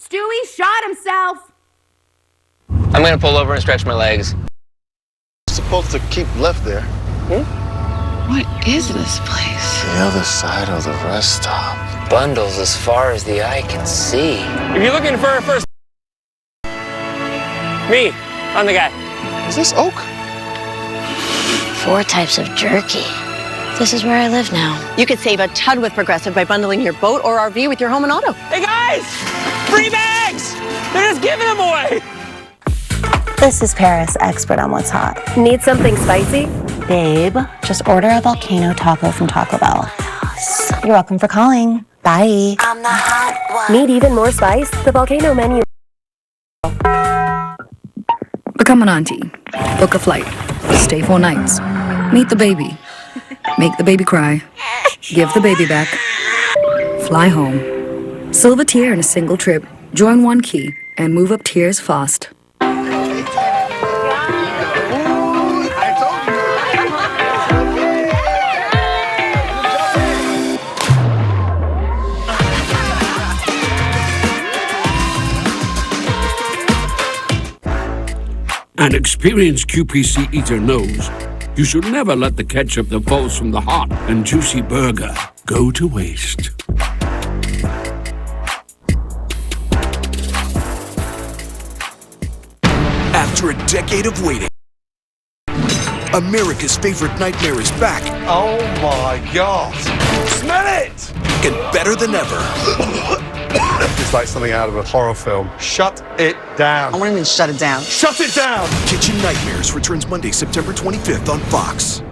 Stewie shot himself. I'm gonna pull over and stretch my legs. Supposed to keep left there. What is this place? The other side of the rest stop. Bundles as far as the eye can see. If you're looking for a first... Me, I'm the guy. Is this Oak? 4 types of jerky. This is where I live now. You could save a ton with Progressive by bundling your boat or RV with your home and auto. Hey guys! Free bags! They're just giving them away! This is Paris, expert on what's hot. Need something spicy? Babe, just order a volcano taco from Taco Bell. You're welcome for calling. Bye. I'm the hot one. Need even more spice? The volcano menu. Become an auntie. Book a flight. Stay 4 nights. Meet the baby. Make the baby cry. Give the baby back. Fly home. Silver tier in a single trip. Join one key and move up tiers fast. An experienced QPC eater knows you should never let the ketchup that falls from the hot and juicy burger go to waste. After a decade of waiting, America's favorite nightmare is back. Oh my God. Smell it! And better than ever. It's like something out of a horror film. Shut it down. I want him to shut it down. Shut it down! Kitchen Nightmares returns Monday, September 25th on Fox.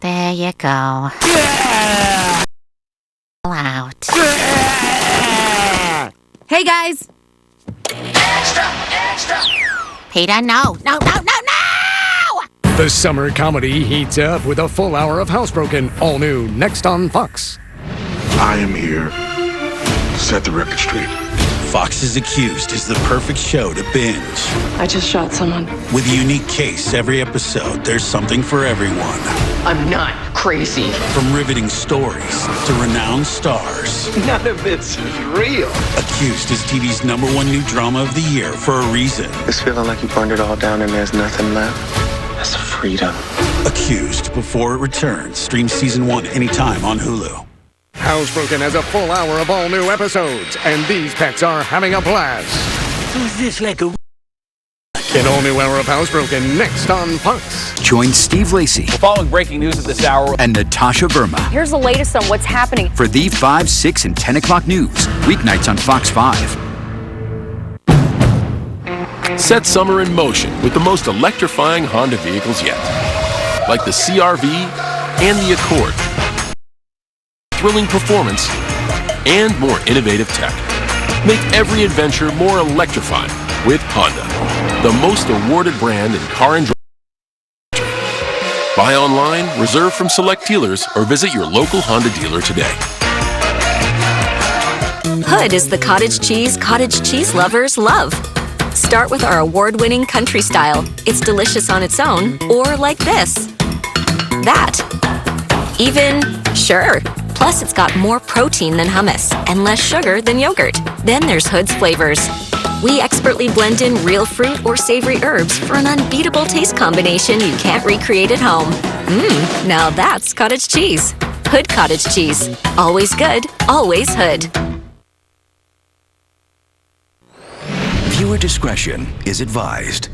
There you go. All out. Hey guys. Peter, no. No, no, no, no! The summer comedy heats up with a full hour of Housebroken, all new, next on Fox. I am here to set the record straight. Fox's Accused is the perfect show to binge. I just shot someone. With a unique case every episode, there's something for everyone. I'm not crazy. From riveting stories to renowned stars. None of this is real. Accused is TV's #1 new drama of the year for a reason. It's feeling like you burned it all down and there's nothing left. That's freedom. Accused, before it returns. Stream season 1 anytime on Hulu. Housebroken has a full hour of all new episodes, and these pets are having a blast. Who's this like a... An all new hour of Housebroken, next on Fox. Join Steve Lacey. We're following breaking news at this hour. And Natasha Verma. Here's the latest on what's happening. For the 5, 6, and 10 o'clock news. Weeknights on Fox 5. Set summer in motion with the most electrifying Honda vehicles yet. Like the CR-V and the Accord. Thrilling performance and more innovative tech. Make every adventure more electrifying with Honda, the most awarded brand in car and driving. Buy online, reserve from select dealers, or visit your local Honda dealer today. Hood is the cottage cheese lovers love. Start with our award-winning country style. It's delicious on its own, or like this. That. Even, sure. Plus, it's got more protein than hummus and less sugar than yogurt. Then there's Hood's flavors. We expertly blend in real fruit or savory herbs for an unbeatable taste combination you can't recreate at home. Now that's cottage cheese. Hood cottage cheese. Always good, always Hood. Viewer discretion is advised.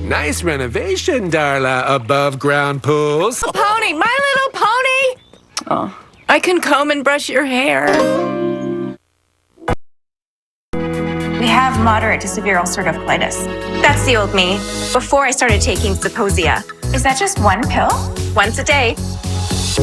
Nice renovation, Darla. Above ground pools. Pony, My Little Pony. Oh, I can comb and brush your hair. We have moderate to severe ulcerative colitis. That's the old me, before I started taking Zeposia. Is that just one pill? Once a day.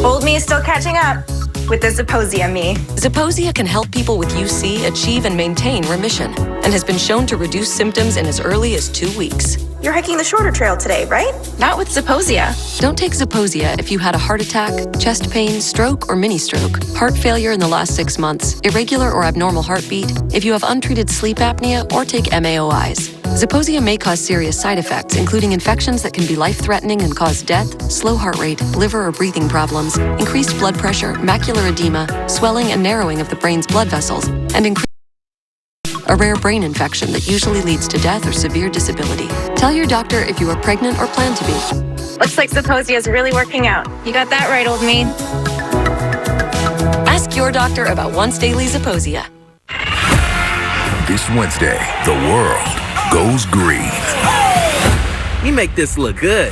Old me is still catching up with the Zeposia me. Zeposia can help people with UC achieve and maintain remission and has been shown to reduce symptoms in as early as 2 weeks. You're hiking the shorter trail today, right? Not with Zeposia. Don't take Zeposia if you had a heart attack, chest pain, stroke, or mini-stroke, heart failure in the last 6 months, irregular or abnormal heartbeat, if you have untreated sleep apnea, or take MAOIs. Zeposia may cause serious side effects, including infections that can be life-threatening and cause death, slow heart rate, liver or breathing problems, increased blood pressure, macular edema, swelling and narrowing of the brain's blood vessels, and a rare brain infection that usually leads to death or severe disability. Tell your doctor if you are pregnant or plan to be. Looks like Zeposia is really working out. You got that right, old me. Ask your doctor about once daily Zeposia. This Wednesday, the world goes green. You make this look good.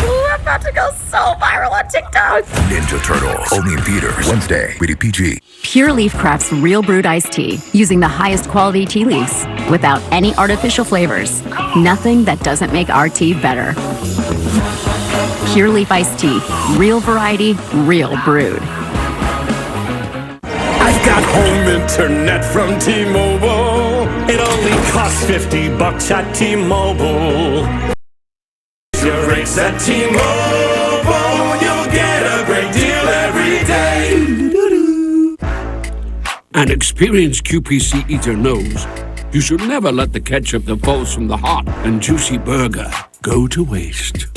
Ooh, I'm about to go so viral on TikTok. Ninja Turtles, only in theaters. Wednesday, rated PG. Pure Leaf Craft's real brewed iced tea, using the highest quality tea leaves, without any artificial flavors. Nothing that doesn't make our tea better. Pure Leaf iced tea, real variety, real brewed. I've got home internet from T-Mobile. It only costs $50 at T-Mobile. Your rates at T-Mobile, you'll get a great deal every day. An experienced QPC eater knows you should never let the ketchup that falls from the hot and juicy burger go to waste.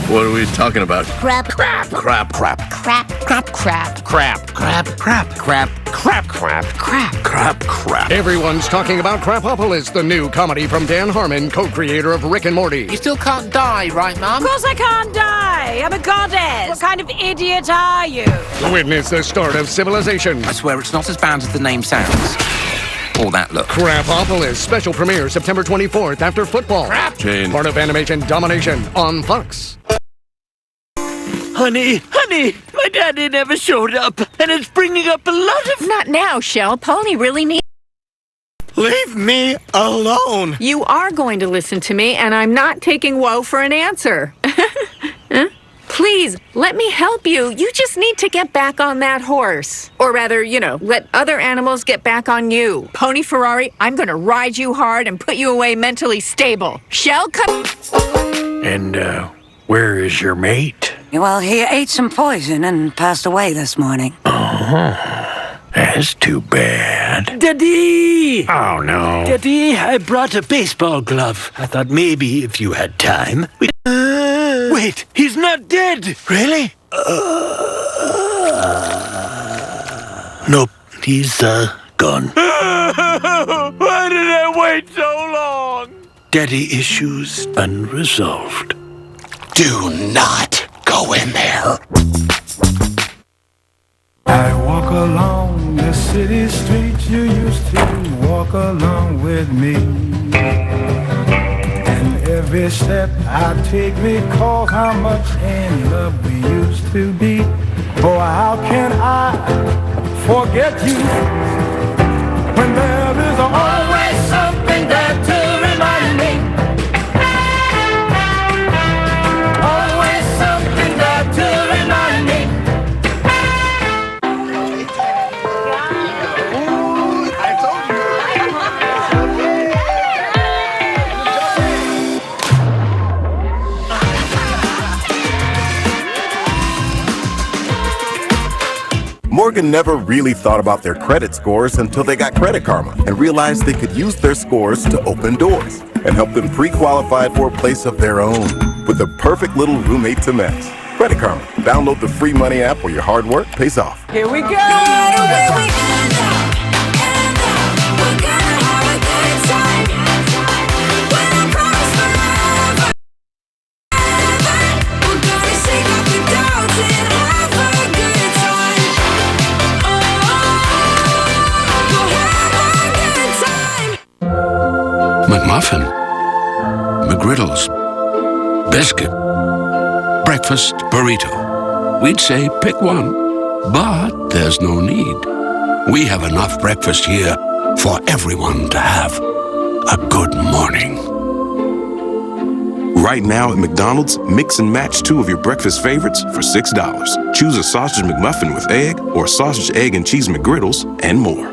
What are we talking about? Crap. Crap. Crap. Crap. Crap. Crap. Crap. Crap. Crap. Crap. Crap. Crap. Crap. Crap. Crap. Crap. Everyone's talking about Crapopolis, the new comedy from Dan Harmon, co-creator of Rick and Morty. You still can't die, right, Mum? Of course I can't die. I'm a goddess. What kind of idiot are you? Witness the start of civilization. I swear it's not as bad as the name sounds. Or that look. Crapopolis, special premiere September 24th after football. Crap. Jane. Part of animation domination on Fox. Honey, my daddy never showed up, and it's bringing up a lot of... Not now, Shell. Pony really needs... Leave me alone. You are going to listen to me, and I'm not taking woe for an answer. Huh? Please, let me help you. You just need to get back on that horse. Or rather, let other animals get back on you. Pony Ferrari, I'm going to ride you hard and put you away mentally stable. Shell, come... And, where is your mate? Well, he ate some poison and passed away this morning. Oh, that's too bad. Daddy! Oh, no. Daddy, I brought a baseball glove. I thought maybe if you had time... Wait, he's not dead! Really? Nope, he's, gone. Why did I wait so long? Daddy issues unresolved. Do not go in there. I walk along the city streets you used to walk along with me. And every step I take recalls how much in love we used to be. Oh, how can I forget you when there is always something there to remind me? Always something there to remind me. Morgan never really thought about their credit scores until they got Credit Karma and realized they could use their scores to open doors and help them pre-qualify for a place of their own with the perfect little roommate to match. Credit Karma. Download the free money app where your hard work pays off. Here we go! McMuffin, McGriddles, biscuit, breakfast burrito. We'd say pick one, but there's no need. We have enough breakfast here for everyone to have a good morning. Right now at McDonald's, mix and match 2 of your breakfast favorites for $6. Choose a sausage McMuffin with egg or sausage, egg, and cheese McGriddles and more.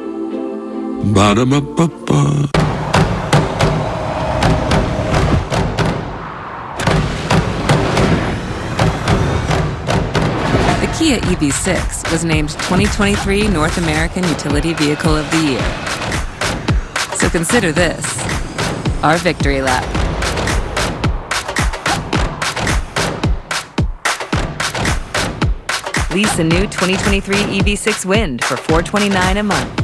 Ba-da-ba-ba-ba. The Kia EV6 was named 2023 North American Utility Vehicle of the Year. So consider this our victory lap. Lease a new 2023 EV6 Wind for $429 a month.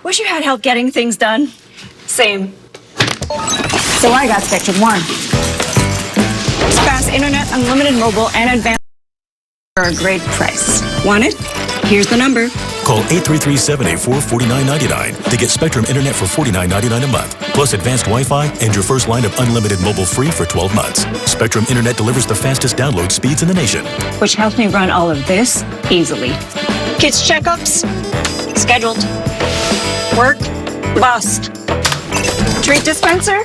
Wish you had help getting things done. Same. So I got Spectrum One. It's fast internet, unlimited mobile, and advanced for a great price. Want it? Here's the number. Call 833-784-4999 to get Spectrum Internet for $49.99 a month, plus advanced Wi-Fi and your first line of unlimited mobile free for 12 months. Spectrum Internet delivers the fastest download speeds in the nation. Which helps me run all of this easily. Kids checkups? Scheduled. Work? Bust. Treat dispenser?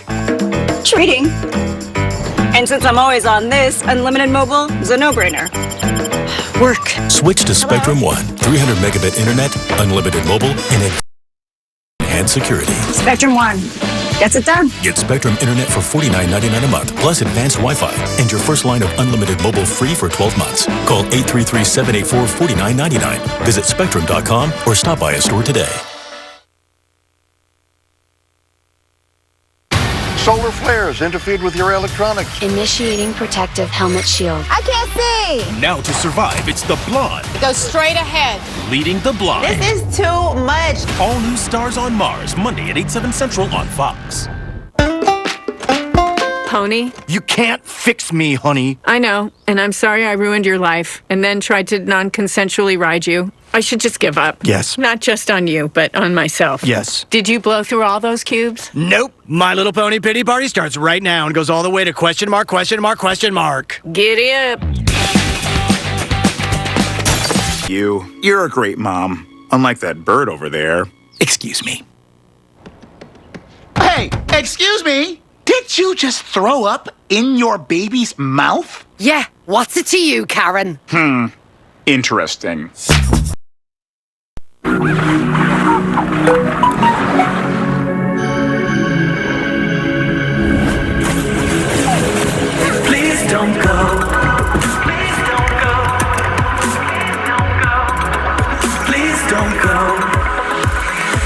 Treating. And since I'm always on this, unlimited mobile is a no-brainer. Work. Switch to Spectrum One. 300 megabit internet, unlimited mobile, and enhanced security. Spectrum One. Gets it done. Get Spectrum Internet for $49.99 a month, plus advanced Wi-Fi, and your first line of unlimited mobile free for 12 months. Call 833-784-4999. Visit Spectrum.com or stop by a store today. Solar flares interfered with your electronics. Initiating protective helmet shield. I can't see! Now to survive, it's the blonde. Go straight ahead. Leading the blind. This is too much. All new Stars on Mars, Monday at 8/7 Central on Fox. Pony? You can't fix me, honey. I know, and I'm sorry I ruined your life and then tried to non-consensually ride you. I should just give up. Yes. Not just on you, but on myself. Yes. Did you blow through all those cubes? Nope. My Little Pony pity party starts right now and goes all the way to question mark, question mark, question mark. Giddy up. You're a great mom. Unlike that bird over there. Excuse me. Hey, excuse me. Did you just throw up in your baby's mouth? Yeah, what's it to you, Karen? Interesting. Please don't go. Please don't go.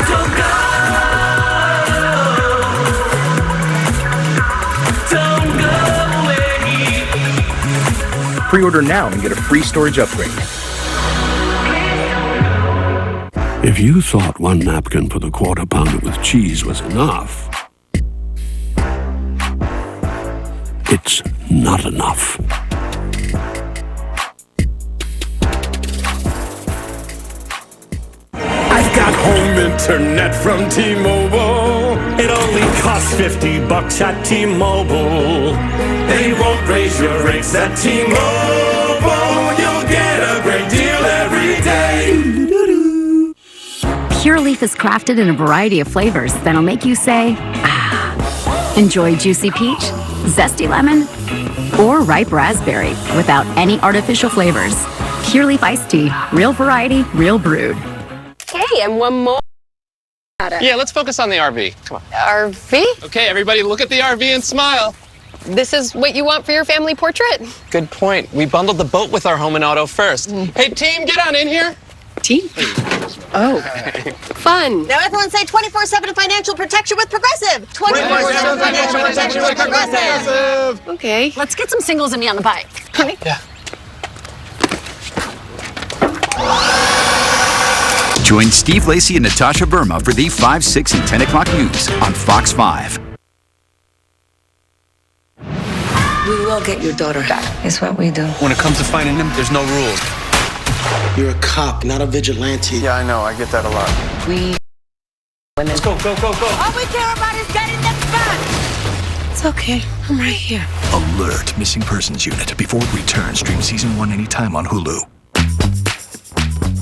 Don't go. Don't go away. Pre-order now and get a free storage upgrade. If you thought one napkin for the quarter pounder with cheese was enough, it's not enough. I've got home internet from T-Mobile. It only costs $50 at T-Mobile. They won't raise your rates at T-Mobile. You'll get a great deal every day. Pure Leaf is crafted in a variety of flavors that'll make you say, ah. Enjoy juicy peach, zesty lemon, or ripe raspberry without any artificial flavors. Pure Leaf iced tea, real variety, real brewed. Hey, and one more. Yeah, let's focus on the RV. Come on. RV? Okay, everybody look at the RV and smile. This is what you want for your family portrait? Good point. We bundled the boat with our home and auto first. Hey, team, get on in here. Team? Oh. Fun. Now everyone say 24/7 financial protection with Progressive. 24/7 financial protection with Progressive. Okay. Let's get some singles and me on the bike. Honey? Yeah. Join Steve Lacy and Natasha Verma for the 5, 6, and 10 o'clock news on Fox 5. We will get your daughter back. It's what we do. When it comes to finding him, there's no rules. You're a cop, not a vigilante. Yeah, I know. I get that a lot. We Let's go, go, go, go. All we care about is getting them back. It's okay. I'm right here. Alert Missing Persons Unit. Before it returns, stream season 1 anytime on Hulu.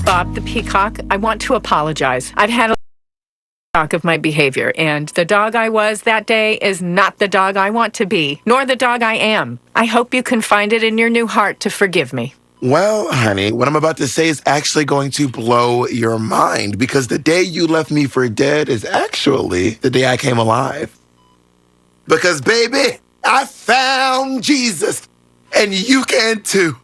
Bob the Peacock, I want to apologize. I've had a shock of my behavior, and the dog I was that day is not the dog I want to be, nor the dog I am. I hope you can find it in your new heart to forgive me. Well, honey, what I'm about to say is actually going to blow your mind, because the day you left me for dead is actually the day I came alive. Because, baby, I found Jesus, and you can too.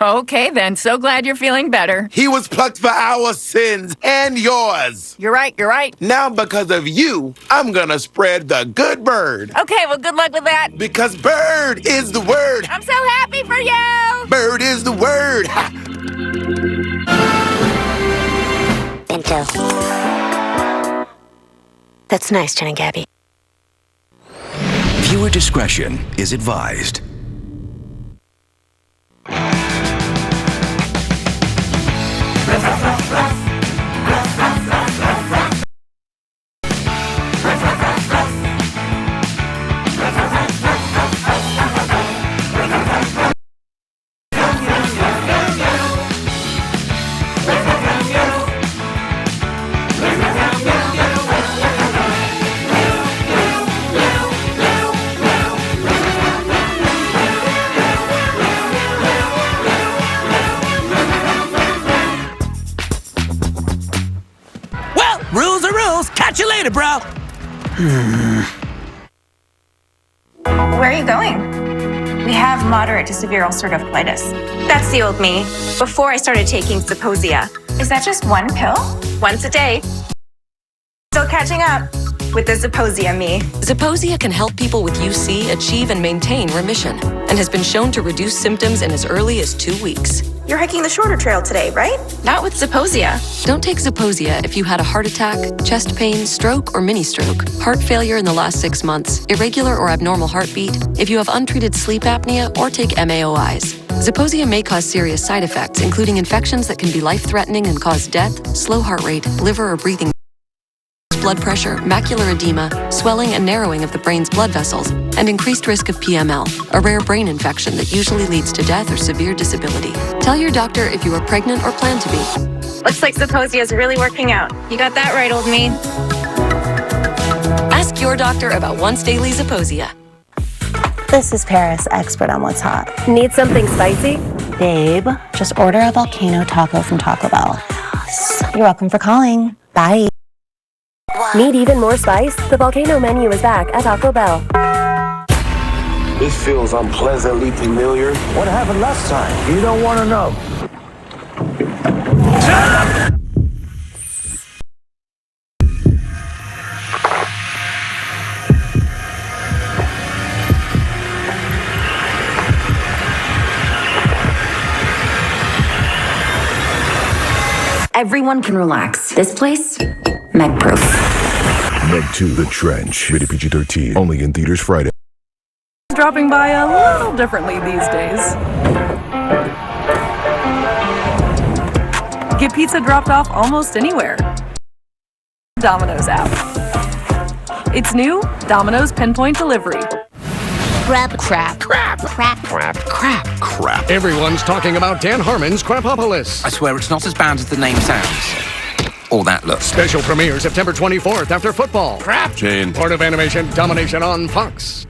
Okay, then. So glad you're feeling better. He was plucked for our sins and yours. You're right, you're right. Now, because of you, I'm gonna spread the good bird. Okay, well, good luck with that. Because bird is the word. I'm so happy for you. Bird is the word. Bento. That's nice, Jen and Gabby. Viewer discretion is advised. Rules are rules. Catch you later, bro. Where are you going? We have moderate to severe ulcerative colitis. That's the old me, before I started taking Zeposia. Is that just one pill? Once a day. Still catching up with the Zeposia me. Zeposia can help people with UC achieve and maintain remission and has been shown to reduce symptoms in as early as 2 weeks. You're hiking the shorter trail today, right? Not with Zeposia. Don't take Zeposia if you had a heart attack, chest pain, stroke, or mini-stroke, heart failure in the last 6 months, irregular or abnormal heartbeat, if you have untreated sleep apnea, or take MAOIs. Zeposia may cause serious side effects, including infections that can be life-threatening and cause death, slow heart rate, liver or breathing, blood pressure, macular edema, swelling and narrowing of the brain's blood vessels, and increased risk of PML, a rare brain infection that usually leads to death or severe disability. Tell your doctor if you are pregnant or plan to be. Looks like Zeposia is really working out. You got that right, old me. Ask your doctor about once daily Zeposia. This is Paris, expert on what's hot. Need something spicy? Babe, just order a volcano taco from Taco Bell. You're welcome for calling. Bye. Need even more spice? The volcano menu is back at Taco Bell. This feels unpleasantly familiar. What happened last time? You don't want to know. Everyone can relax. This place, Meg-proof. Meg 2 The Trench. Rated PG-13. Only in theaters Friday. Dropping by a little differently these days. Get pizza dropped off almost anywhere. Domino's app. It's new, Domino's Pinpoint Delivery. Crap, crap, crap, crap, crap, crap, Crap. Everyone's talking about Dan Harmon's Crapopolis. I swear it's not as bad as the name sounds. Or that looks. Special premiere September 24th after football. Crap. Jane. Part of animation domination on Fox.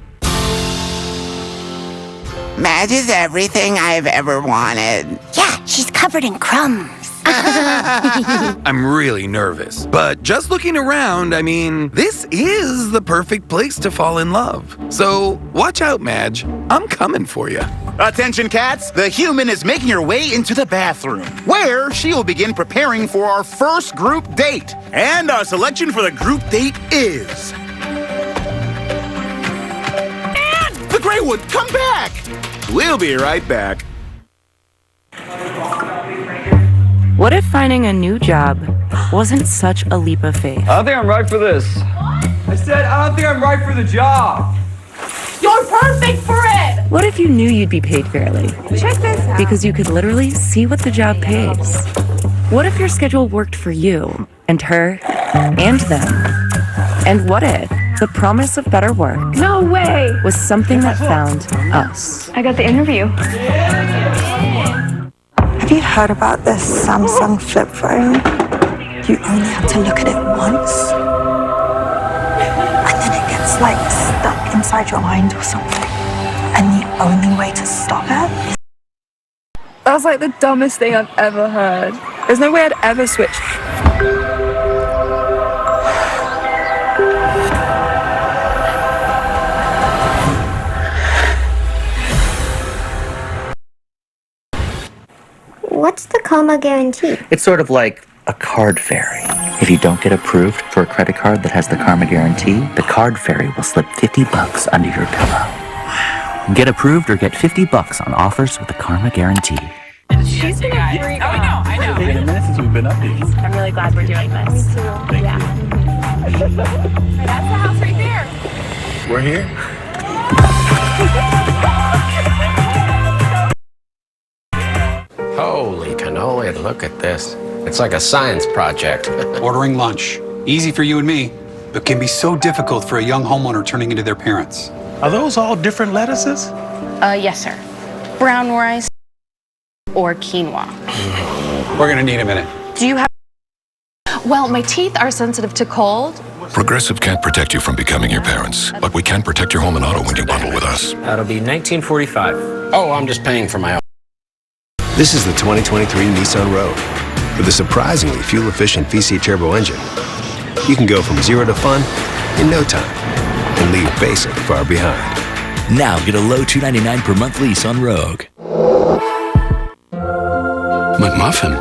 Madge is everything I've ever wanted. Yeah, she's covered in crumbs. I'm really nervous. But just looking around, I mean, this is the perfect place to fall in love. So watch out, Madge. I'm coming for you. Attention, cats. The human is making her way into the bathroom, where she will begin preparing for our first group date. And our selection for the group date is... And the Greywood, come back! We'll be right back. What if finding a new job wasn't such a leap of faith? I don't think I'm right for this. I said I don't think I'm right for the job. You're perfect for it! What if you knew you'd be paid fairly? Check this out. Because you could literally see what the job pays. What if your schedule worked for you, and her, and them? And what if the promise of better work No way! was something that found us? I got the interview. Have you heard about this Samsung flip phone? You only have to look at it once, and then it gets like stuck inside your mind or something. And the only way to stop it is... That's like the dumbest thing I've ever heard. There's no way I'd ever switch. What's the comma guarantee? It's sort of like a card fairy. If you don't get approved for a credit card that has the karma guarantee, the card fairy will slip $50 under your pillow. Get approved or get $50 on offers with the karma guarantee. She's been up here. I know. It's been a minute since we've been up here. I'm really glad we're doing this. Me too. Thank you. That's the house right there. We're here. Holy cannoli, look at this. It's like a science project. Ordering lunch. Easy for you and me, but can be so difficult for a young homeowner turning into their parents. Are those all different lettuces? Yes, sir. Brown rice or quinoa. We're gonna need a minute. Do you have... Well, my teeth are sensitive to cold. Progressive can't protect you from becoming your parents, but we can protect your home and auto when you bundle with us. That'll be $19.45. Oh, I'm just paying for my own. This is the 2023 Nissan Rogue. With a surprisingly fuel-efficient V6 turbo engine, you can go from 0 to fun in no time and leave basic far behind. Now get a low $299 per month lease on Rogue. McMuffin,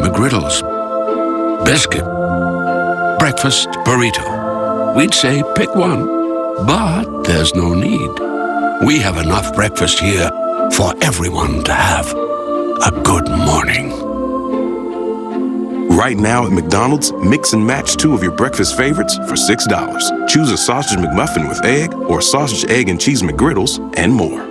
McGriddles, biscuit, breakfast burrito. We'd say pick one, but there's no need. We have enough breakfast here for everyone to have a good morning. Right now at McDonald's, mix and match 2 of your breakfast favorites for $6. Choose a sausage McMuffin with egg or sausage, egg, and cheese McGriddles and more.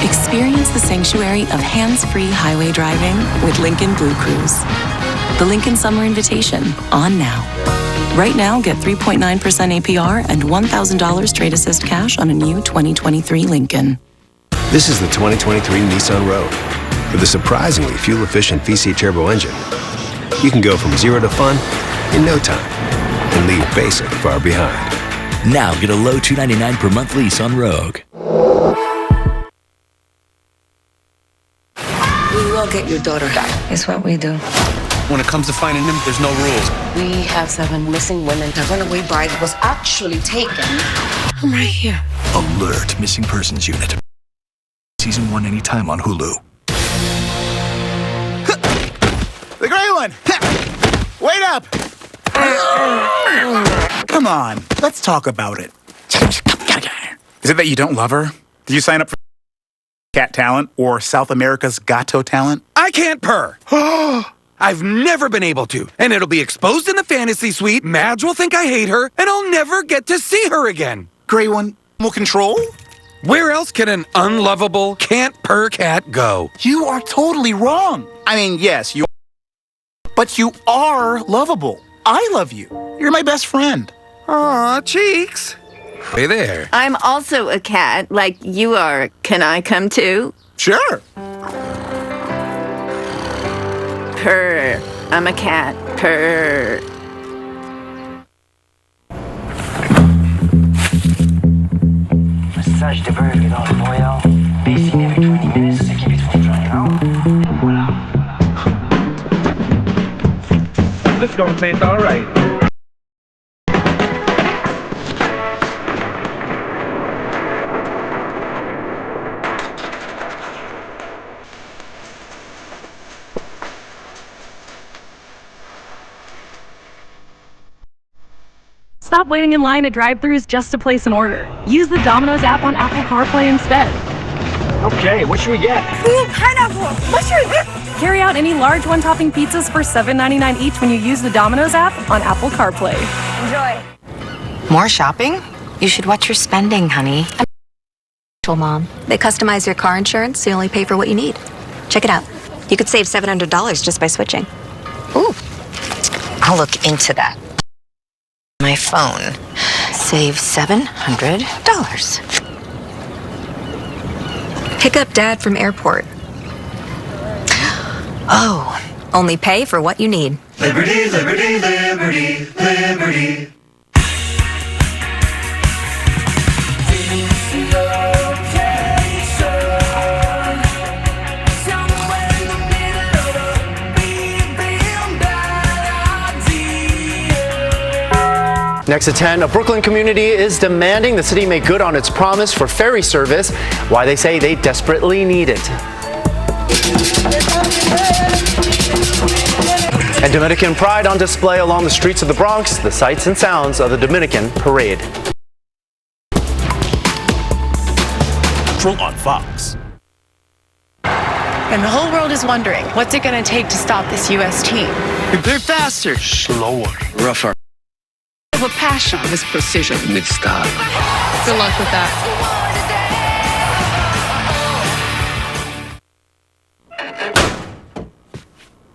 Experience the sanctuary of hands-free highway driving with Lincoln Blue Cruise. The Lincoln Summer Invitation, on now. Right now, get 3.9% APR and $1,000 trade assist cash on a new 2023 Lincoln. This is the 2023 Nissan Rogue. With a surprisingly fuel-efficient V6 turbo engine, you can go from 0 to fun in no time and leave basic far behind. Now get a low $299 per month lease on Rogue. We will get your daughter back. It's what we do. When it comes to finding him, there's no rules. We have 7 missing women. The runaway bride was actually taken. I'm right here. Alert Missing Persons Unit. Season 1 anytime on Hulu. The gray one! Wait up! Come on, let's talk about it. Is it that you don't love her? Did you sign up for Cat Talent or South America's Gato Talent? I can't purr. I've never been able to, and it'll be exposed in the fantasy suite. Madge will think I hate her, and I'll never get to see her again. Gray one will control? Where else can an unlovable, can't purr cat go? You are totally wrong. I mean, yes, you are, but you are lovable. I love you. You're my best friend. Aw, cheeks. Hey there. I'm also a cat, like you are. Can I come too? Sure. Purr. I'm a cat. Purr. Massage de burger dans le voyant. Bassiné avec 20 minutes, c'est qui vite font journée, non? Voilà. This is gonna taste all right. Stop waiting in line at drive-thrus just to place an order. Use the Domino's app on Apple CarPlay instead. Okay, what should we get? Pineapple. What should we get? Carry out any large one-topping pizzas for $7.99 each when you use the Domino's app on Apple CarPlay. Enjoy. More shopping? You should watch your spending, honey. Mom. They customize your car insurance so you only pay for what you need. Check it out. You could save $700 just by switching. Ooh. I'll look into that. My phone. Save $700. Pick up Dad from airport. Oh. Only pay for what you need. Liberty, liberty, liberty, liberty. Next at 10, a Brooklyn community is demanding the city make good on its promise for ferry service. Why they say they desperately need it. And Dominican pride on display along the streets of the Bronx, the sights and sounds of the Dominican parade. On Fox. And the whole world is wondering, what's it going to take to stop this U.S. team? They're faster, slower, rougher. Of a passion. His precision. Mid-style. Good luck with that.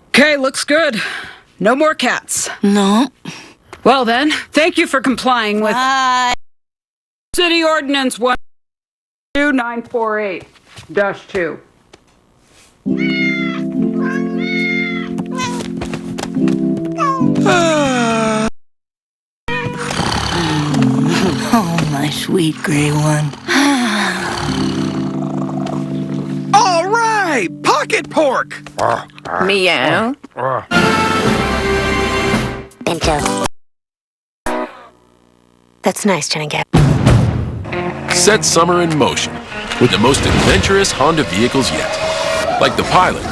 Okay, looks good. No more cats. No. Well then, thank you for complying with City Ordinance 12948-2. Oh, my sweet gray one. All right, pocket pork. Meow. Bento. That's nice, Jenny. Set summer in motion with the most adventurous Honda vehicles yet, like the Pilot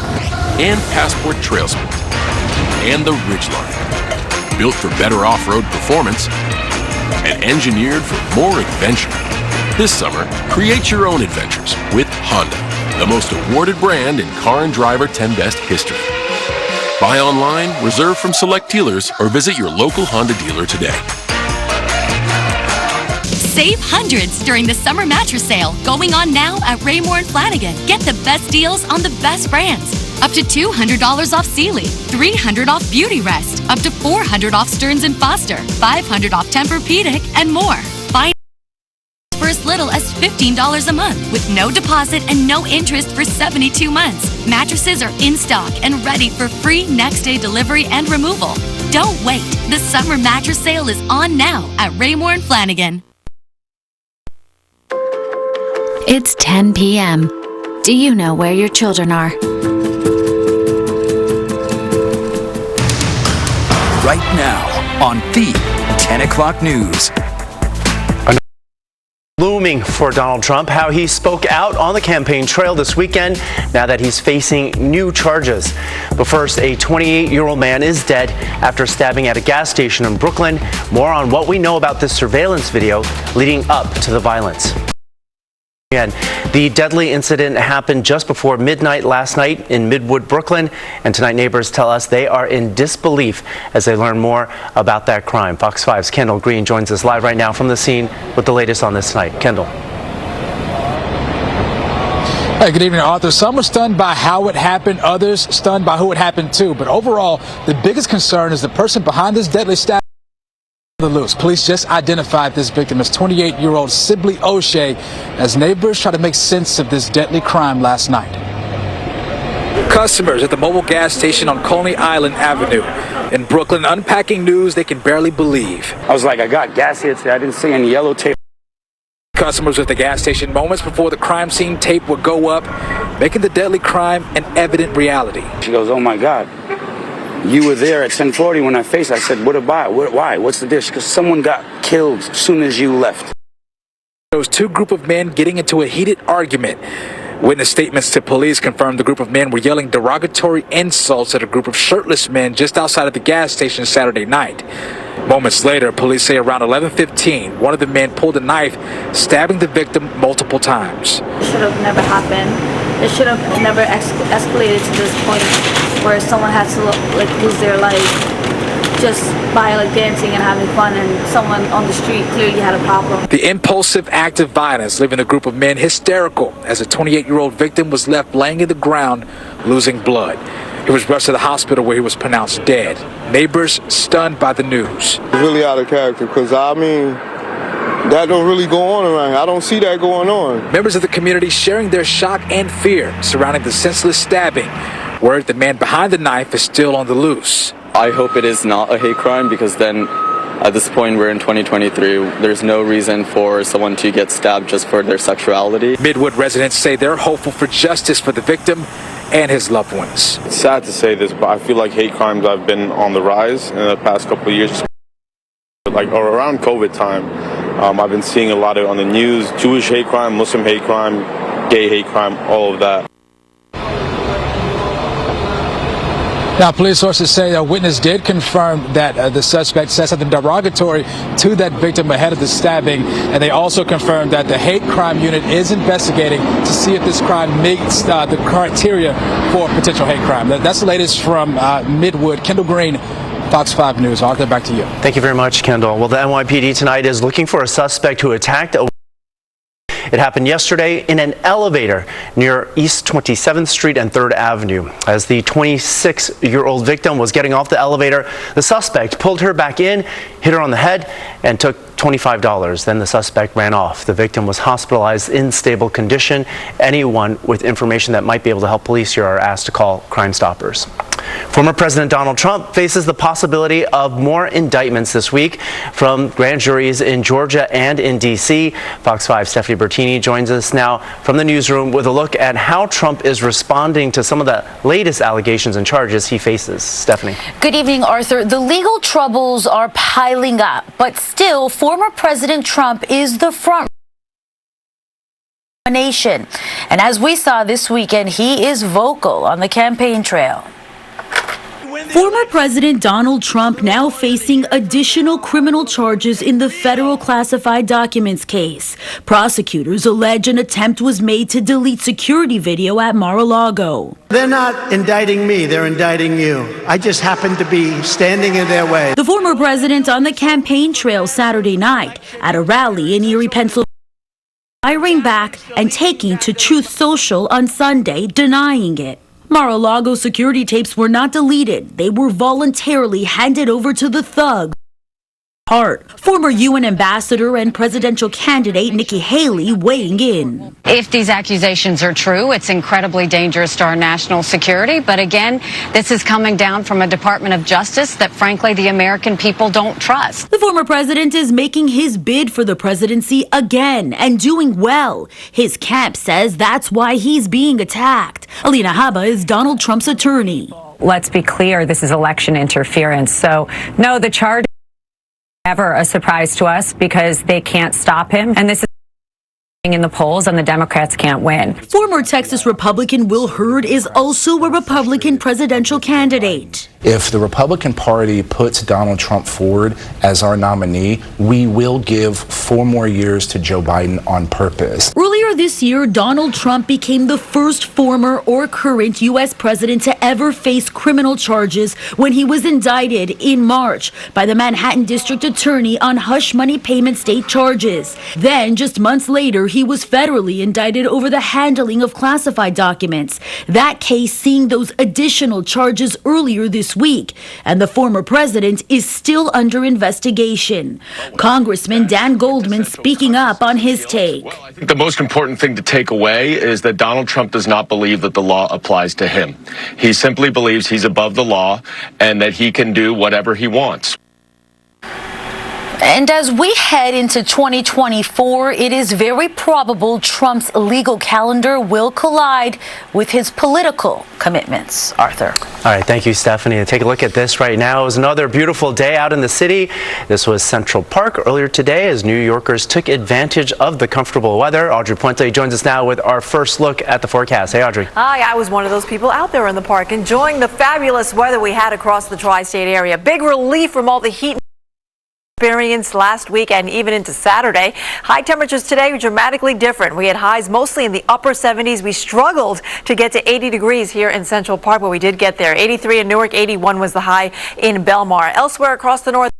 and Passport Trail Sport and the Ridgeline, built for better off-road performance and engineered for more adventure. This summer, create your own adventures with Honda, the most awarded brand in car and driver 10 Best history. Buy online, reserve from select dealers, or visit your local Honda dealer today. Save hundreds during the summer mattress sale going on now at Raymore & Flanigan. Get the best deals on the best brands. Up to $200 off Sealy, $300 off Beauty Rest, up to $400 off Stearns & Foster, $500 off Tempur-Pedic, and more. Find for as little as $15 a month with no deposit and no interest for 72 months. Mattresses are in stock and ready for free next-day delivery and removal. Don't wait. The summer mattress sale is on now at Raymore & Flanigan. It's 10 p.m. Do you know where your children are? Right now on the 10 o'clock news. Looming for Donald Trump, how he spoke out on the campaign trail this weekend now that he's facing new charges. But first, a 28-year-old man is dead after stabbing at a gas station in Brooklyn. More on what we know about this surveillance video leading up to the violence. Again, the deadly incident happened just before midnight last night in Midwood, Brooklyn, and tonight neighbors tell us they are in disbelief as they learn more about that crime. Fox 5's Kendall Green joins us live right now from the scene with the latest on this tonight. Kendall. Hey, good evening, Arthur. Some were stunned by how it happened, others stunned by who it happened to. But overall, the biggest concern is the person behind this deadly stab. Loose. Police just identified this victim as 28-year-old Sibley O'Shea as neighbors try to make sense of this deadly crime last night. Customers at the mobile gas station on Coney Island Avenue in Brooklyn unpacking news they can barely believe. I was like, I got gas here today. I didn't see any yellow tape. Customers at the gas station moments before the crime scene tape would go up, making the deadly crime an evident reality. She goes, oh my God. You were there at 10:40 when I faced. I said, what about? Why? What's the deal? Because someone got killed as soon as you left. Those two group of men getting into a heated argument. Witness statements to police confirmed the group of men were yelling derogatory insults at a group of shirtless men just outside of the gas station Saturday night. Moments later, police say around 11:15, one of the men pulled a knife, stabbing the victim multiple times. Should have never happened. it should have never escalated to this point where someone has to lose their life just by dancing and having fun, and someone on the street clearly had a problem. The impulsive act of violence leaving a group of men hysterical as a 28-year-old victim was left laying in the ground, losing blood. He was rushed to the hospital where he was pronounced dead. Neighbors stunned by the news. Really out of character, because I mean, that don't really go on around here. I don't see that going on. Members of the community sharing their shock and fear surrounding the senseless stabbing. Word the man behind the knife is still on the loose. I hope it is not a hate crime, because then at this point we're in 2023. There's no reason for someone to get stabbed just for their sexuality. Midwood residents say they're hopeful for justice for the victim and his loved ones. It's sad to say this, but I feel like hate crimes have been on the rise in the past couple of years. Around COVID time, I've been seeing a lot on the news, Jewish hate crime, Muslim hate crime, gay hate crime, all of that. Now, police sources say a witness did confirm that the suspect said something derogatory to that victim ahead of the stabbing, and they also confirmed that the hate crime unit is investigating to see if this crime meets the criteria for potential hate crime. That's the latest from Midwood. Kendall Green, Fox 5 News. Arthur, back to you. Thank you very much, Kendall. Well, the NYPD tonight is looking for a suspect who attacked a... It happened yesterday in an elevator near East 27th Street and 3rd Avenue. As the 26-year-old victim was getting off the elevator, the suspect pulled her back in, hit her on the head, and took $25. Then the suspect ran off. The victim was hospitalized in stable condition. Anyone with information that might be able to help police here are asked to call Crime Stoppers. Former President Donald Trump faces the possibility of more indictments this week from grand juries in Georgia and in D.C. Fox 5's Stephanie Bertini joins us now from the newsroom with a look at how Trump is responding to some of the latest allegations and charges he faces. Stephanie. Good evening, Arthur. The legal troubles are piling up, but still, former President Trump is the front nation. And as we saw this weekend, he is vocal on the campaign trail. Former President Donald Trump now facing additional criminal charges in the federal classified documents case. Prosecutors allege an attempt was made to delete security video at Mar-a-Lago. They're not indicting me, they're indicting you. I just happen to be standing in their way. The former president on the campaign trail Saturday night at a rally in Erie, Pennsylvania, firing back and taking to Truth Social on Sunday, denying it. Mar-a-Lago security tapes were not deleted. They were voluntarily handed over to the thug. Former UN ambassador and presidential candidate Nikki Haley weighing in. If these accusations are true, it's incredibly dangerous to our national security. But again, this is coming down from a Department of Justice that, frankly, the American people don't trust. The former president is making his bid for the presidency again and doing well. His camp says that's why he's being attacked. Alina Habba is Donald Trump's attorney. Let's be clear, this is election interference. So, no, the charge never a surprise to us because they can't stop him, and this is in the polls and the Democrats can't win. Former Texas Republican Will Hurd is also a Republican presidential candidate. If the Republican Party puts Donald Trump forward as our nominee, we will give 4 more years to Joe Biden on purpose. Earlier this year, Donald Trump became the first former or current U.S. president to ever face criminal charges when he was indicted in March by the Manhattan District Attorney on hush money payment state charges. Then, just months later, he was federally indicted over the handling of classified documents. That case seeing those additional charges earlier this week, and the former president is still under investigation. Congressman Dan Goldman speaking up on his take. The most important thing to take away is that Donald Trump does not believe that the law applies to him. He simply believes he's above the law and that he can do whatever he wants. And as we head into 2024, it is very probable Trump's legal calendar will collide with his political commitments. Arthur. All right, thank you, Stephanie. Take a look at this right now. It was another beautiful day out in the city. This was Central Park earlier today as New Yorkers took advantage of the comfortable weather. Audrey Puente joins us now with our first look at the forecast. Hey, Audrey. Hi, I was one of those people out there in the park enjoying the fabulous weather we had across the tri-state area. Big relief from all the heat Experienced last week and even into Saturday. High temperatures today were dramatically different. We had highs mostly in the upper 70s. We struggled to get to 80 degrees here in Central Park, but we did get there. 83 in Newark, 81 was the high in Belmar. Elsewhere across the north,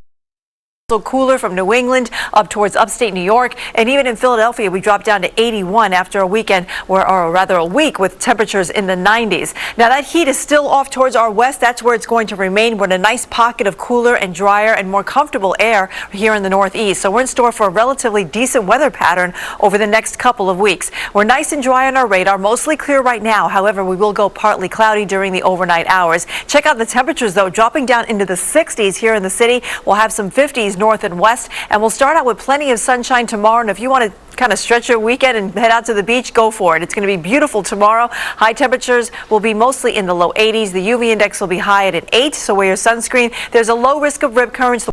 also cooler from New England up towards upstate New York, and even in Philadelphia we dropped down to 81 after a weekend, or rather a week with temperatures in the 90s. Now that heat is still off towards our west. That's where it's going to remain. We're in a nice pocket of cooler and drier and more comfortable air here in the northeast. So we're in store for a relatively decent weather pattern over the next couple of weeks. We're nice and dry on our radar, mostly clear right now. However, we will go partly cloudy during the overnight hours. Check out the temperatures though, dropping down into the 60s here in the city. We'll have some 50s north and west, and we'll start out with plenty of sunshine tomorrow. And if you want to kind of stretch your weekend and head out to the beach, go for it. It's going to be beautiful tomorrow. High temperatures will be mostly in the low 80s. The UV index will be high at an 8, so wear your sunscreen. There's a low risk of rip currents.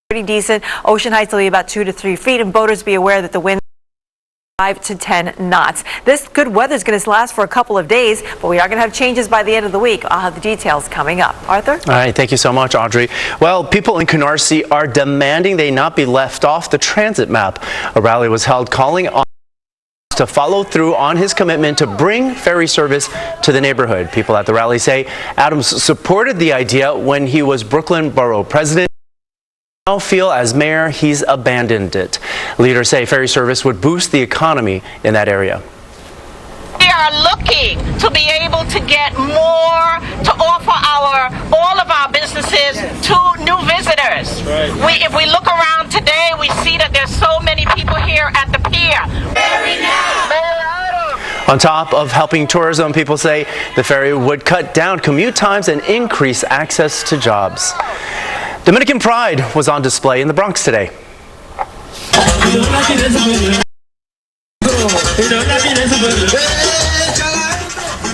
Pretty decent. Ocean heights will be about 2 to 3 feet, and boaters be aware that the wind 5 to 10 knots. This good weather is going to last for a couple of days, but we are going to have changes by the end of the week. I'll have the details coming up. Arthur? All right, thank you so much, Audrey. Well, people in Canarsie are demanding they not be left off the transit map. A rally was held calling on to follow through on his commitment to bring ferry service to the neighborhood. People at the rally say Adams supported the idea when he was Brooklyn Borough President. Now feel as mayor he's abandoned it. Leaders say ferry service would boost the economy in that area. We are looking to be able to get more to offer all of our businesses to new visitors. Right. If we look around today, we see that there's so many people here at the pier. On top of helping tourism, people say the ferry would cut down commute times and increase access to jobs. Dominican pride was on display in the Bronx today.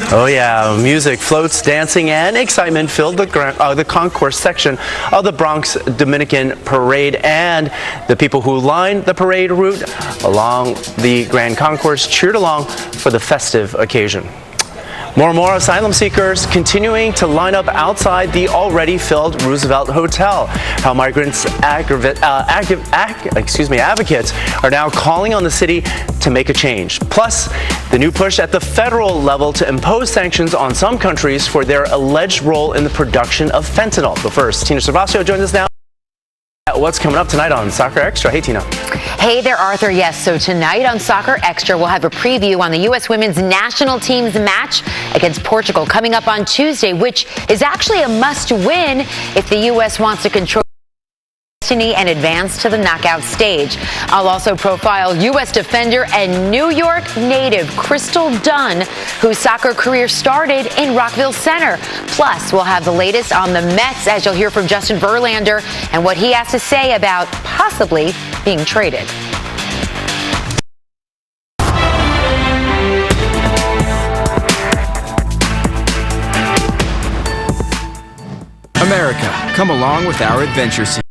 Oh yeah, music, floats, dancing, and excitement filled the concourse section of the Bronx Dominican Parade, and the people who lined the parade route along the Grand Concourse cheered along for the festive occasion. More and more asylum seekers continuing to line up outside the already filled Roosevelt Hotel. How migrants advocates are now calling on the city to make a change. Plus, the new push at the federal level to impose sanctions on some countries for their alleged role in the production of fentanyl. But first, Tina Servacio joins us now. What's coming up tonight on Soccer Extra? Hey, Tina. Hey there, Arthur. Yes, so tonight on Soccer Extra, we'll have a preview on the U.S. women's national team's match against Portugal coming up on Tuesday, which is actually a must-win if the U.S. wants to control destiny and advance to the knockout stage. I'll also profile U.S. defender and New York native Crystal Dunn, whose soccer career started in Rockville Center. Plus, we'll have the latest on the Mets, as you'll hear from Justin Verlander and what he has to say about possibly being traded. America, come along with our adventure scene.